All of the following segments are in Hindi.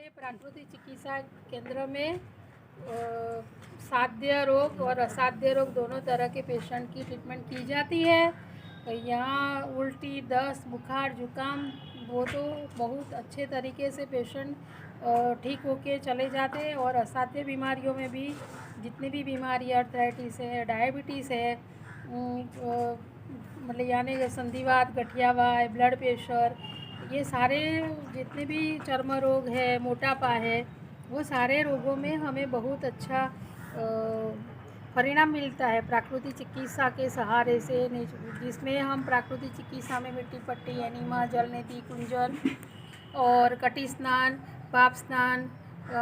प्राकृतिक चिकित्सा केंद्र में साध्य रोग और असाध्य रोग दोनों तरह के पेशेंट की ट्रीटमेंट की जाती है। यहाँ उल्टी, दस्त, बुखार, जुकाम वो तो बहुत अच्छे तरीके से पेशेंट ठीक होके चले जाते हैं। और असाध्य बीमारियों में भी जितनी भी बीमारी, आर्थराइटिस है, डायबिटीज़ है, मतलब यानी संधिवात, गठियावात, ब्लड प्रेशर, ये सारे जितने भी चर्म रोग है, मोटापा है, वो सारे रोगों में हमें बहुत अच्छा परिणाम मिलता है प्राकृतिक चिकित्सा के सहारे से। जिसमें हम प्राकृतिक चिकित्सा में मिट्टी पट्टी, एनिमा, जलनेती, कुंजन और कटी स्नान, पाप स्नान,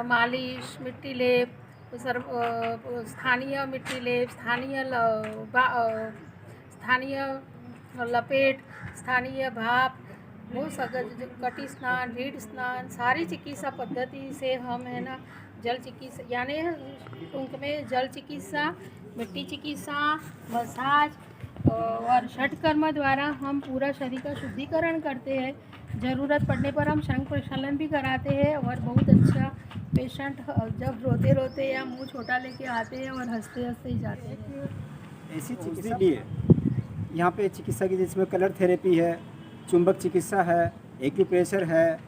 मालिश, मिट्टी लेप, स्थानीय मिट्टी लेप, स्थानीय लपेट, स्थानीय भाप, वो कटी स्नान, रीढ़ स्नान, सारी चिकित्सा पद्धति से हम है ना जल चिकित्सा यानी टूंक में जल चिकित्सा, मिट्टी चिकित्सा, मसाज और षटकर्म द्वारा हम पूरा शरीर का शुद्धिकरण करते हैं। ज़रूरत पड़ने पर हम शंख प्रक्षालन भी कराते हैं। और बहुत अच्छा पेशेंट जब रोते रोते या मुंह छोटा लेके आते हैं और हंसते हंसते ही जाते हैं। ऐसी चिकित्सा लिए यहाँ पे चिकित्सा की जिसमें कलर थेरेपी है, चुंबक चिकित्सा है, एक्यूप्रेशर है,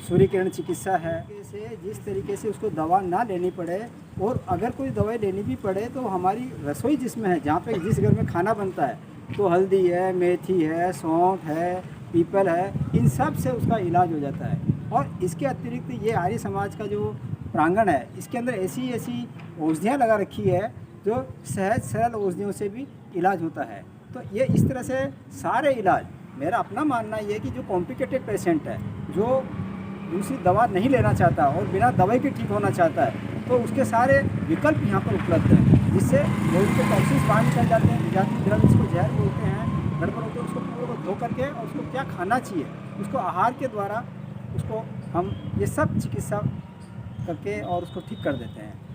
सूर्य किरण चिकित्सा है। जैसे जिस तरीके से उसको दवा ना लेनी पड़े, और अगर कोई दवाई लेनी भी पड़े तो हमारी रसोई जिसमें है, जहाँ पे जिस घर में खाना बनता है, तो हल्दी है, मेथी है, सौंठ है, पीपल है, इन सब से उसका इलाज हो जाता है। और इसके अतिरिक्त ये आर्य समाज का जो प्रांगण है, इसके अंदर ऐसी ऐसी औषधियाँ लगा रखी है जो सहज सरल औषधियों से भी इलाज होता है। तो ये इस तरह से सारे इलाज, मेरा अपना मानना ये है कि जो कॉम्प्लिकेटेड पेशेंट है, जो दूसरी दवा नहीं लेना चाहता और बिना दवाई के ठीक होना चाहता है, तो उसके सारे विकल्प यहाँ पर उपलब्ध हैं, जिससे लोगों को टॉक्सिन्स बाहर निकल जाते हैं, विजातीय द्रव्य जिसको जहर बोलते हैं, गड़बड़ होते हैं, उसको पूरे को धो करके और उसको क्या खाना चाहिए, उसको आहार के द्वारा उसको हम ये सब चिकित्सा करके और उसको ठीक कर देते हैं।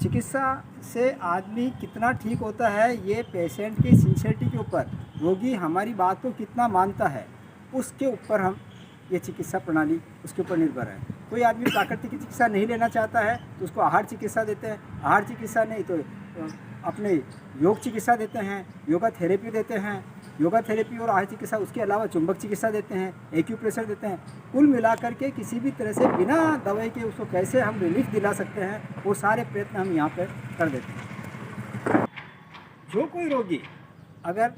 चिकित्सा से आदमी कितना ठीक होता है, ये पेशेंट की सिंसियरिटी के ऊपर, रोगी हमारी बात को कितना मानता है, उसके ऊपर हम ये चिकित्सा प्रणाली उसके ऊपर निर्भर है। कोई आदमी प्राकृतिक चिकित्सा नहीं लेना चाहता है तो उसको आहार चिकित्सा देते हैं, आहार चिकित्सा नहीं तो अपने योग चिकित्सा देते हैं, योगा थेरेपी देते हैं, योगा थेरेपी और आहार चिकित्सा, उसके अलावा चुंबक चिकित्सा देते हैं, एक्यूप्रेशर देते हैं। कुल मिलाकर के किसी भी तरह से बिना दवाई के उसको कैसे हम रिलीफ दिला सकते हैं, वो सारे प्रयत्न हम यहाँ पर कर देते हैं। जो कोई रोगी अगर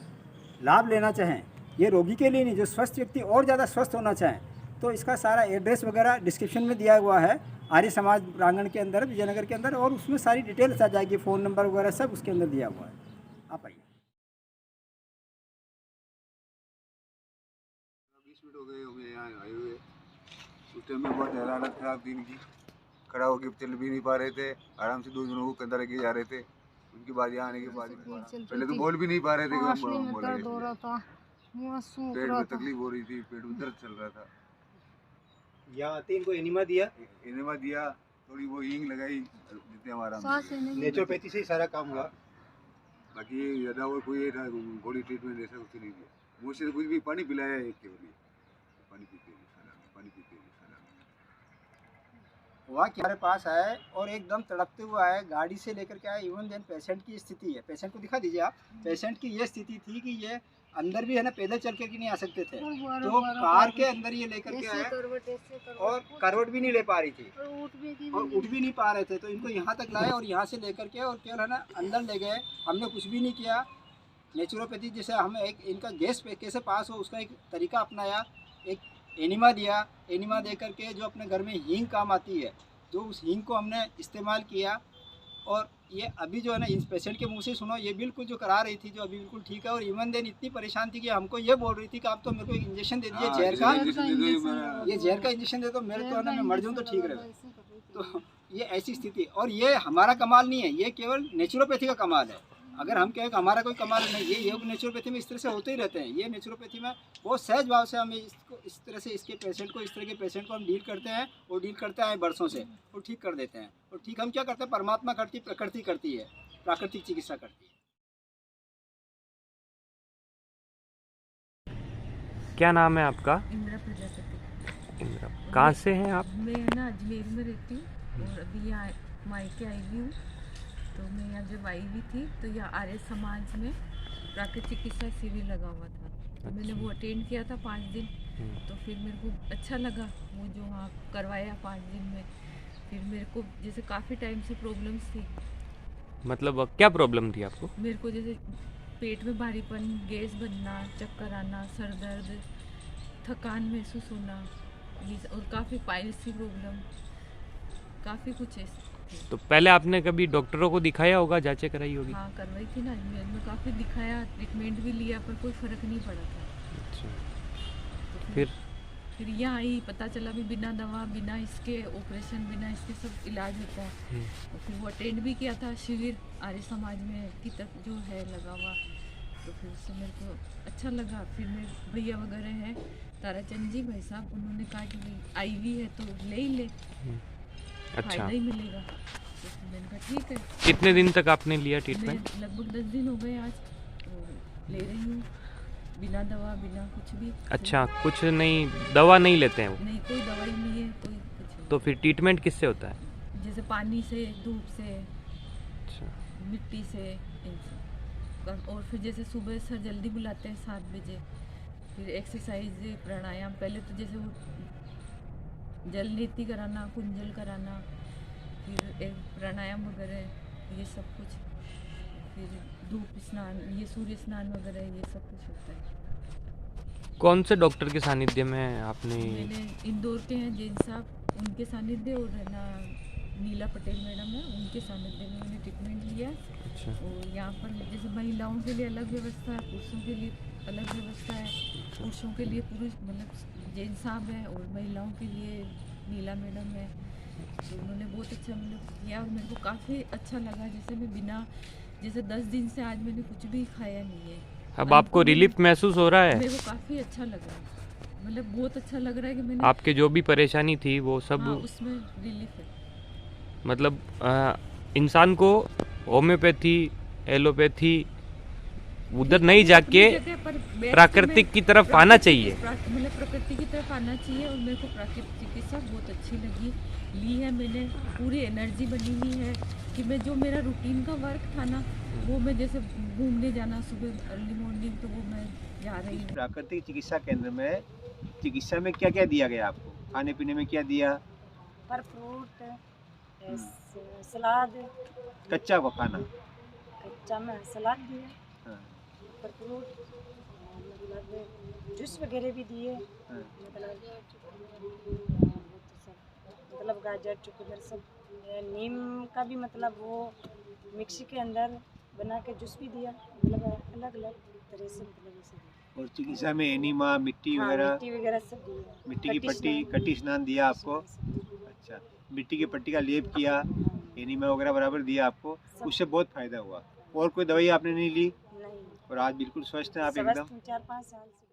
लाभ लेना चाहें, ये रोगी के लिए नहीं, जो स्वस्थ व्यक्ति और ज़्यादा स्वस्थ होना चाहें, तो इसका सारा एड्रेस वगैरह डिस्क्रिप्शन में दिया हुआ है आर्य समाज प्रांगण के अंदर, विजयनगर के अंदर, और उसमें सारी डिटेल्स आ जाएगी, फ़ोन नंबर वगैरह सब उसके अंदर दिया हुआ है। आप आइए। 20 मिनट हो गए हमें यहाँ आए हुए। उस टाइम में बहुत हालत खराब थी इनकी, खड़ा होकर चल भी नहीं पा रहे थे, आराम से 2 जनों को कंधा लेके जा रहे थे। उनकी बारी आने के बाद पहले तो बोल भी नहीं पा रहे थे, पेट में तकलीफ हो रही थी, पेट में दर्द चल रहा था। यहाँ आते इनको एनिमा दिया, थोड़ी वो हींग लगाई, जितने हमारा नेचुरोपैथी से ही सारा काम हुआ। बाकी ज़्यादा और कोई बॉडी ट्रीटमेंट ऐसा कुछ नहीं दिया। मुँह से कुछ भी पानी पिलाया एक के लिए, पानी पीते वहाँ हमारे पास आए और एकदम तड़पते हुए आए, गाड़ी से लेकर के आए। इवन देन पेशेंट की स्थिति है, पेशेंट को दिखा दीजिए आप, पेशेंट की ये स्थिति थी कि ये अंदर भी है ना पैदल चल के नहीं आ सकते थे, तो कार के अंदर ये लेकर के आए और करवट भी नहीं ले पा रही थी और उठ भी नहीं पा रहे थे, तो इनको यहाँ तक लाए और यहाँ से लेकर के और केवल है ना अंदर ले गए। हमने कुछ भी नहीं किया, नेचुरोपैथी जैसे हमें एक इनका गैस कैसे पास हो उसका एक तरीका अपनाया, एक एनिमा दिया, एनिमा दे करके जो अपने घर में हींग काम आती है, जो उस हींग को हमने इस्तेमाल किया। और ये अभी जो है ना इस पेशेंट के मुंह से सुनो, ये बिल्कुल जो करा रही थी, जो अभी बिल्कुल ठीक है। और इवन देन इतनी परेशान थी कि हमको ये बोल रही थी कि आप तो मेरे को एक इंजेक्शन दे दीजिए जहर का, ये जहर का इंजेक्शन दे दो, मेरे तो है ना मैं मर जाऊँ तो ठीक रहे। तो ये ऐसी स्थिति, और ये हमारा कमाल नहीं है, ये केवल नेचुरोपैथी का कमाल है। अगर हम कहें कि हमारा कोई कमाल नहीं, ये योग नेचुरोपैथी में इस तरह से होते ही रहते हैं। ये नेचुरोपैथी में बहुत सहज भाव से हमें इसको इस तरह से इसके पेशेंट को, इस तरह के पेशेंट को हम डील करते हैं और डील करते आए वर्षों से, और ठीक कर देते हैं। और ठीक हम क्या करते हैं, परमात्मा करती, प्रकृति करती है, प्राकृतिक चिकित्सा करती है। क्या नाम है आपका? इंद्र प्रजापति। कहाँ से हैं आप? मैं ना अजमेर में रहती हूँ और अभी यहाँ मायके आई हुई हूँ। तो मैं यहाँ जब आई हुई थी तो यहाँ आर्य समाज में प्राकृतिक चिकित्सा शिविर लगा हुआ था, तो मैंने वो अटेंड किया था 5 दिन। तो फिर मेरे को अच्छा लगा वो जो वहाँ करवाया 5 दिन में। फिर मेरे को जैसे काफ़ी टाइम से प्रॉब्लम्स थी। मतलब क्या प्रॉब्लम थी आपको? मेरे को जैसे पेट में भारीपन, गैस बनना, चक्कर आना, सर दर्द, थकान महसूस होना, ये और काफ़ी पाइल्स की प्रॉब्लम, काफ़ी कुछ ऐसे थे। तो पहले आपने कभी डॉक्टरों को दिखाया होगा, जांचें कराई होगी? हाँ करवाई थी ना अजमेर में, काफ़ी दिखाया, ट्रीटमेंट भी लिया, पर कोई फ़र्क नहीं पड़ा था। अच्छा, तो फिर यहाँ आई, पता चला भी बिना दवा, बिना इसके ऑपरेशन, बिना इसके सब इलाज होता है। और फिर वो अटेंड भी किया था शिविर आर्य समाज में की तक जो है लगा हुआ। तो फिर उससे मेरे को अच्छा लगा। फिर मेरे भैया वगैरह हैं ताराचंद जी भाई साहब, उन्होंने कहा कि भाई आईवी है तो ले ही ले, अच्छा, फायदा ही मिलेगा। तो फिर मैंने कहा ठीक है। कितने दिन तक आपने लिया ट्रीटमेंट? मैं लगभग 10 दिन हो गए आज, और ले रही हूँ बिना दवा, बिना कुछ भी। अच्छा, कुछ नहीं, दवा नहीं लेते हैं वो? नहीं, कोई दवाई नहीं है, कोई कुछ नहीं। तो फिर ट्रीटमेंट किससे होता है? जैसे पानी से, धूप से, अच्छा, मिट्टी से, इनसे। और फिर जैसे सुबह सर जल्दी बुलाते हैं 7 बजे, फिर एक्सरसाइज, प्राणायाम, पहले तो जैसे वो जल नीति कराना, कुंजल कराना, फिर एक प्राणायाम वगैरह, ये सब कुछ, फिर धूप स्नान, ये सूर्य स्नान वगैरह, ये सब कुछ होता है। कौन से डॉक्टर के सानिध्य में आपने? मैंने इंदौर के हैं जैन साहब, उनके सानिध्य, और है ना नीला पटेल मैडम है, उनके सानिध्य में मैंने ट्रीटमेंट लिया। अच्छा, और यहाँ पर जैसे महिलाओं के लिए अलग व्यवस्था है, पुरुषों के लिए अलग व्यवस्था है। पुरुषों के लिए पुरुष मतलब जैन साहब है, और महिलाओं के लिए नीला मैडम है। तो उन्होंने बहुत अच्छा मतलब किया, और मेरे को काफ़ी अच्छा लगा। जैसे मैं बिना, जैसे 10 दिन से आज मैंने कुछ भी खाया नहीं है। अब आपको रिलीफ महसूस हो रहा है? मेरे को काफ़ी अच्छा लग रहा है, मतलब बहुत अच्छा लग रहा है कि मैंने आपके जो भी परेशानी थी वो सब? हाँ, उसमें रिलीफ है। मतलब इंसान को होम्योपैथी, एलोपैथी उधर नहीं जाके प्राकृतिक की तरफ आना चाहिए। मतलब प्रकृति की तरफ आना चाहिए, और मेरे को प्राकृतिक चिकित्सा बहुत अच्छी लगी। ली है मैंने, पूरी एनर्जी बनी हुई है कि मैं जो मेरा रूटीन का वर्क था ना, वो मैं जैसे घूमने जाना सुबह अर्ली मॉर्निंग, तो वो मैं जा रही हूँ। प्राकृतिक चिकित्सा केंद्र में चिकित्सा में क्या क्या दिया गया आपको? खाने पीने में क्या दिया? पर फ्रूट, सलाद, कच्चा को खाना? कच्चा में सलाद दिया, हाँ, पर फ्रूट, मतलब जूस वगैरह भी दिए। हाँ। मतलब गाजर, चुकंदर सब। नीम का भी मतलब वो मिक्सी के अंदर बना के जूस भी दिया, मतलब अलग अलग तरह से, मतलब ऐसे दिया। और चिकित्सा में एनीमा, मिट्टी हाँ, वगैरह? मिट्टी वगैरह सब दिया। मिट्टी की कटी पट्टी, स्नान। कटी स्नान दिया आपको? अच्छा, मिट्टी की पट्टी का लेप किया, एनीमा वगैरह बराबर दिया आपको, उससे बहुत फायदा हुआ। और कोई दवाई आपने नहीं ली? नहीं, और आज बिल्कुल स्वस्थ हैं आप स्वस्थ एकदम? हूँ 4-5 साल से।